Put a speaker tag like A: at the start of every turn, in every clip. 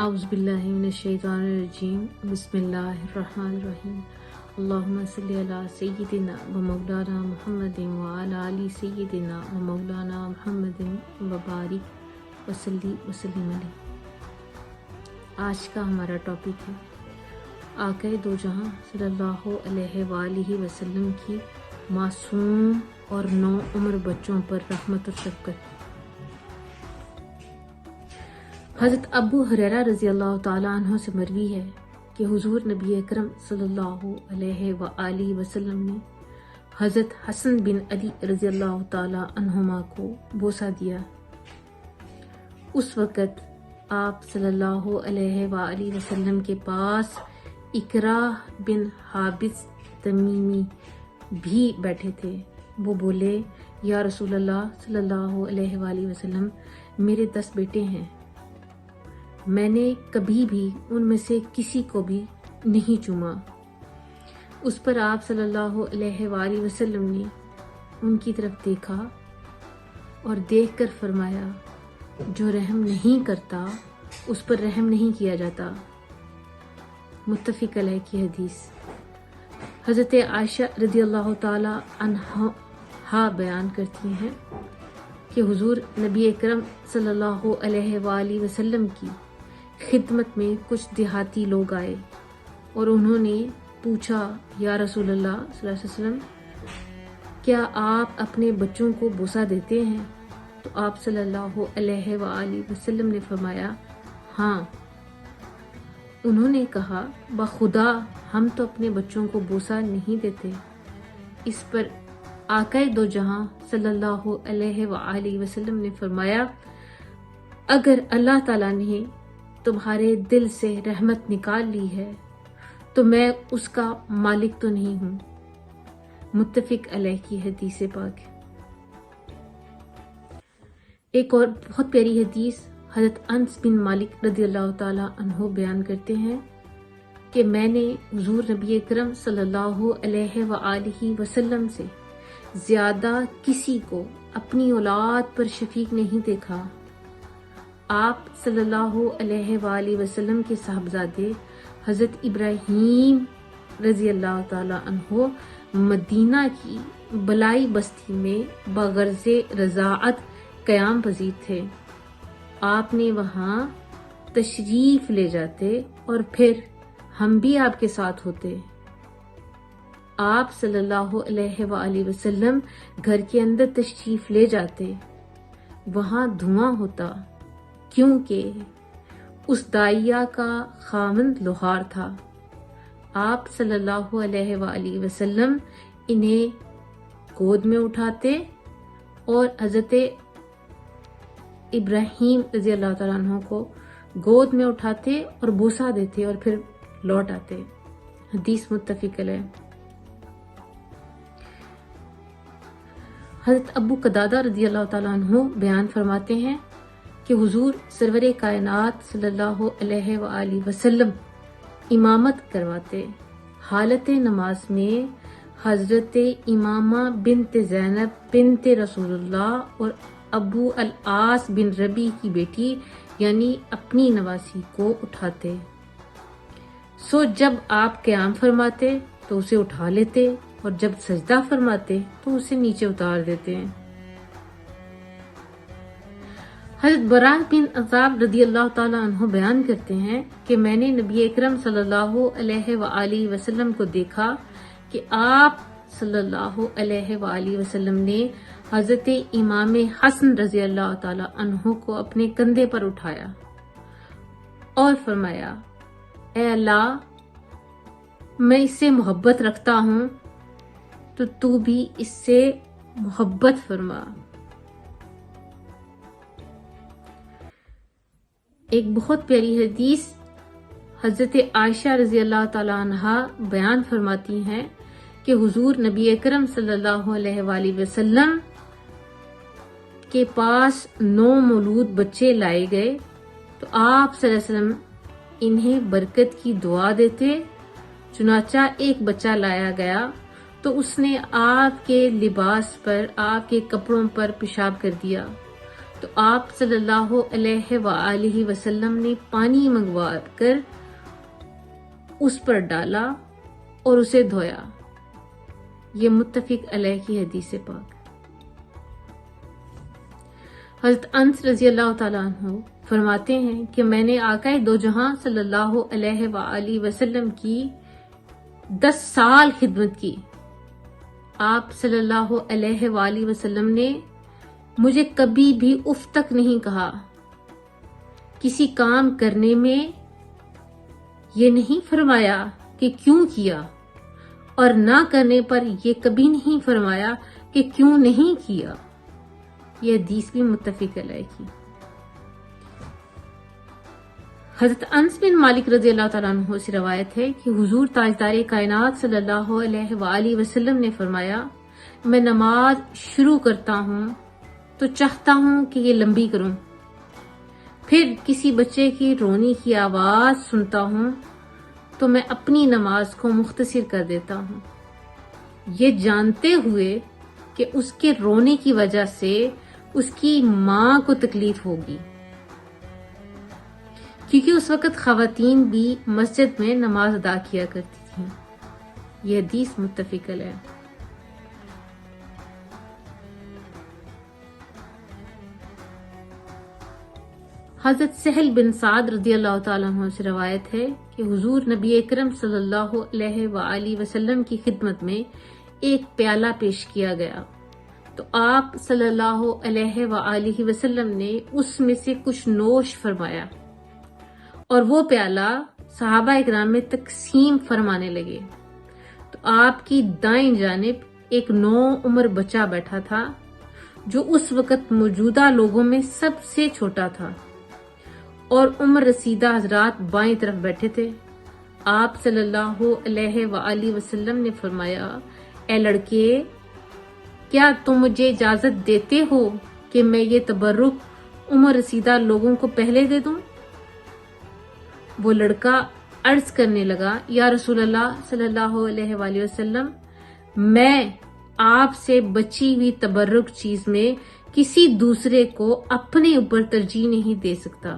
A: اعوذ باللہ من الشیطان الرجیم بسم اللہ الرحمن الرحیم اللہم صلی علی سیدنا و مولانا محمد وعلی آل سیدنا و مولانا محمد وبارک وسلم علیہ۔ آج کا ہمارا ٹاپک ہے آقا دو جہاں صلی اللہ علیہ وآلہ وسلم کی معصوم اور نو عمر بچوں پر رحمت و شفقت۔ حضرت ابو ہریرہ رضی اللہ تعالیٰ عنہ سے مروی ہے کہ حضور نبی اکرم صلی اللہ علیہ وآلہ وسلم نے حضرت حسن بن علی رضی اللہ تعالیٰ عنہما کو بوسہ دیا۔ اس وقت آپ صلی اللہ علیہ وآلہ وسلم کے پاس اکراہ بن حابس تمیمی بھی بیٹھے تھے۔ وہ بولے، یا رسول اللہ صلی اللہ علیہ وآلہ وسلم، میرے 10 بیٹے ہیں، میں نے کبھی بھی ان میں سے کسی کو بھی نہیں چوما۔ اس پر آپ صلی اللہ علیہ وآلہ وسلم نے ان کی طرف دیکھا اور دیکھ کر فرمایا، جو رحم نہیں کرتا اس پر رحم نہیں کیا جاتا۔ متفق علیہ کی حدیث۔ حضرت عائشہ رضی اللہ تعالی عنہا بیان کرتی ہیں کہ حضور نبی اکرم صلی اللہ علیہ وآلہ وسلم کی خدمت میں کچھ دیہاتی لوگ آئے اور انہوں نے پوچھا، یا رسول اللہ صلی اللہ علیہ وسلم، کیا آپ اپنے بچوں کو بوسہ دیتے ہیں؟ تو آپ صلی اللہ علیہ وآلہ وسلم نے فرمایا، ہاں۔ انہوں نے کہا، بخدا ہم تو اپنے بچوں کو بوسہ نہیں دیتے۔ اس پر آقا دو جہاں صلی اللہ علیہ وآلہ وسلم نے فرمایا، اگر اللہ تعالیٰ نے تمہارے دل سے رحمت نکال لی ہے تو میں اس کا مالک تو نہیں ہوں۔ متفق علیہ کی حدیث پاک۔ ایک اور بہت پیاری حدیث حضرت انس بن مالک رضی اللہ تعالی عنہ بیان کرتے ہیں کہ میں نے حضور نبی اکرم صلی اللہ علیہ وآلہ وسلم سے زیادہ کسی کو اپنی اولاد پر شفیق نہیں دیکھا۔ آپ صلی اللہ علیہ وآلہ وسلم کے صاحبزادے حضرت ابراہیم رضی اللہ تعالی عنہ مدینہ کی بلائی بستی میں بغرض رضاعت قیام پذیر تھے۔ آپ نے وہاں تشریف لے جاتے اور پھر ہم بھی آپ کے ساتھ ہوتے۔ آپ صلی اللہ علیہ وآلہ وسلم گھر کے اندر تشریف لے جاتے، وہاں دھواں ہوتا، کیونکہ اس دائیا کا خاوند لوہار تھا۔ آپ صلی اللہ علیہ وآلہ وسلم انہیں گود میں اٹھاتے اور حضرت ابراہیم رضی اللہ تعالیٰ عنہ کو گود میں اٹھاتے اور بوسہ دیتے اور پھر لوٹ آتے۔ حدیث متفق علیہ۔ حضرت ابو قتادہ رضی اللہ تعالیٰ عنہ بیان فرماتے ہیں کہ حضور سرور کائنات صلی اللہ علیہ وآلہ وسلم امامت کرواتے۔ حالت نماز میں حضرت امامہ بنت زینب بنت رسول اللہ اور ابو العاص بن ربی کی بیٹی یعنی اپنی نواسی کو اٹھاتے۔ سو جب آپ قیام فرماتے تو اسے اٹھا لیتے اور جب سجدہ فرماتے تو اسے نیچے اتار دیتے ہیں۔ حضرت براء بن عازب رضی اللہ تعالیٰ عنہ بیان کرتے ہیں کہ میں نے نبی اکرم صلی اللہ علیہ وآلہ وسلم کو دیکھا کہ آپ صلی اللہ علیہ وآلہ وسلم نے حضرت امام حسن رضی اللہ تعالیٰ عنہ کو اپنے کندھے پر اٹھایا اور فرمایا، اے اللہ، میں اس سے محبت رکھتا ہوں تو بھی اس سے محبت فرما۔ ایک بہت پیاری حدیث حضرت عائشہ رضی اللہ تعالیٰ عنہا بیان فرماتی ہیں کہ حضور نبی اکرم صلی اللہ علیہ وآلہ وسلم کے پاس 9 مولود بچے لائے گئے تو آپ صلی اللہ علیہ وسلم انہیں برکت کی دعا دیتے۔ چنانچہ ایک بچہ لایا گیا تو اس نے آپ کے لباس پر، آپ کے کپڑوں پر پیشاب کر دیا تو آپ صلی اللہ علیہ وآلہ وسلم نے پانی منگوا کر اس پر ڈالا اور اسے دھویا۔ یہ متفق علیہ کی حدیث پاک۔ حضرت انس رضی اللہ تعالیٰ عنہ فرماتے ہیں کہ میں نے آقائے دو جہاں صلی اللہ علیہ وآلہ وسلم کی 10 سال خدمت کی۔ آپ صلی اللہ علیہ وآلہ وسلم نے مجھے کبھی بھی اف تک نہیں کہا۔ کسی کام کرنے میں یہ نہیں فرمایا کہ کیوں کیا، اور نہ کرنے پر یہ کبھی نہیں فرمایا کہ کیوں نہیں کیا۔ یہ حدیث بھی متفق علیہ کی۔ حضرت انس بن مالک رضی اللہ تعالیٰ عنہ سے روایت ہے کہ حضور تاجدار کائنات صلی اللہ علیہ وآلہ وسلم نے فرمایا، میں نماز شروع کرتا ہوں تو چاہتا ہوں کہ یہ لمبی کروں، پھر کسی بچے کی رونے کی آواز سنتا ہوں تو میں اپنی نماز کو مختصر کر دیتا ہوں، یہ جانتے ہوئے کہ اس کے رونے کی وجہ سے اس کی ماں کو تکلیف ہوگی، کیونکہ اس وقت خواتین بھی مسجد میں نماز ادا کیا کرتی تھیں۔ یہ حدیث متفق علیہ۔ حضرت سہل بن سعد رضی اللہ تعالیٰ عنہ سے روایت ہے کہ حضور نبی اکرم صلی اللہ علیہ وآلہ وسلم کی خدمت میں ایک پیالہ پیش کیا گیا تو آپ صلی اللہ علیہ وآلہ وسلم نے اس میں سے کچھ نوش فرمایا اور وہ پیالہ صحابہ اکرام میں تقسیم فرمانے لگے تو آپ کی دائیں جانب ایک 9 عمر بچہ بیٹھا تھا جو اس وقت موجودہ لوگوں میں سب سے چھوٹا تھا، اور عمر رسیدہ حضرات بائیں طرف بیٹھے تھے۔ آپ صلی اللہ علیہ وآلہ وسلم نے فرمایا، اے لڑکے، کیا تم مجھے اجازت دیتے ہو کہ میں یہ تبرک عمر رسیدہ لوگوں کو پہلے دے دوں؟ وہ لڑکا عرض کرنے لگا، یا رسول اللہ صلی اللہ علیہ وآلہ وسلم، میں آپ سے بچی ہوئی تبرک چیز میں کسی دوسرے کو اپنے اوپر ترجیح نہیں دے سکتا۔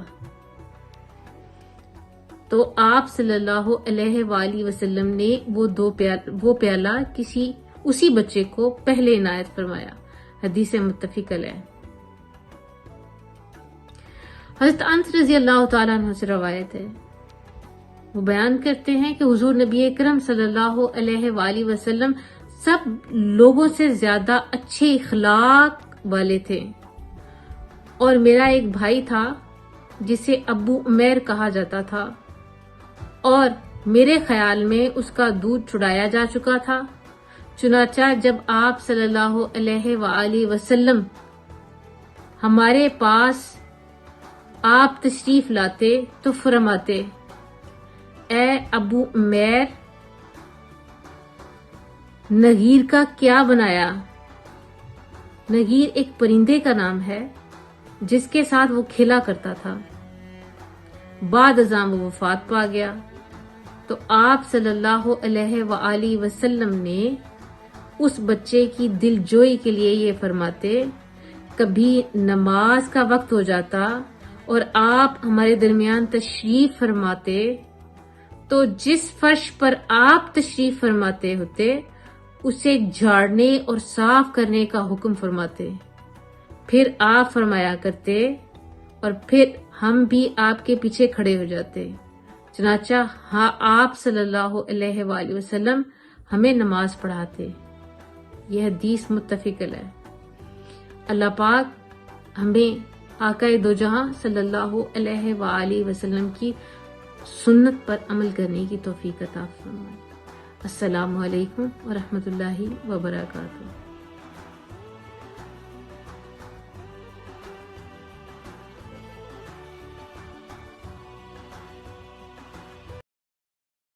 A: تو آپ صلی اللہ علیہ وآلہ وسلم نے وہ پیالہ اسی بچے کو پہلے عنایت فرمایا۔ حدیث متفق علیہ۔ حضرت انس رضی اللہ تعالیٰ عنہ سے روایت ہے، وہ بیان کرتے ہیں کہ حضور نبی اکرم صلی اللہ علیہ وآلہ وسلم سب لوگوں سے زیادہ اچھے اخلاق والے تھے، اور میرا ایک بھائی تھا جسے ابو عمیر کہا جاتا تھا، اور میرے خیال میں اس کا دودھ چھڑایا جا چکا تھا۔ چنانچہ جب آپ صلی اللہ علیہ وآلہ وسلم ہمارے پاس آپ تشریف لاتے تو فرماتے، اے ابو عمیر، نغیر کا کیا بنایا؟ نغیر ایک پرندے کا نام ہے جس کے ساتھ وہ کھیلا کرتا تھا۔ بعد ازاں وہ وفات پا گیا تو آپ صلی اللہ علیہ وآلہ وسلم نے اس بچے کی دل جوئی کے لیے یہ فرماتے، کبھی نماز کا وقت ہو جاتا اور آپ ہمارے درمیان تشریف فرماتے تو جس فرش پر آپ تشریف فرماتے ہوتے اسے جھاڑنے اور صاف کرنے کا حکم فرماتے، پھر آپ فرمایا کرتے اور پھر ہم بھی آپ کے پیچھے کھڑے ہو جاتے۔ چنانچہ آپ صلی اللہ علیہ وآلہ وسلم ہمیں نماز پڑھاتے۔ یہ حدیث متفق علیہ۔ اللہ پاک ہمیں آقا دو جہاں صلی اللہ علیہ وآلہ وسلم کی سنت پر عمل کرنے کی توفیق عطا فرمائے۔ السلام علیکم ورحمۃ اللہ وبرکاتہ۔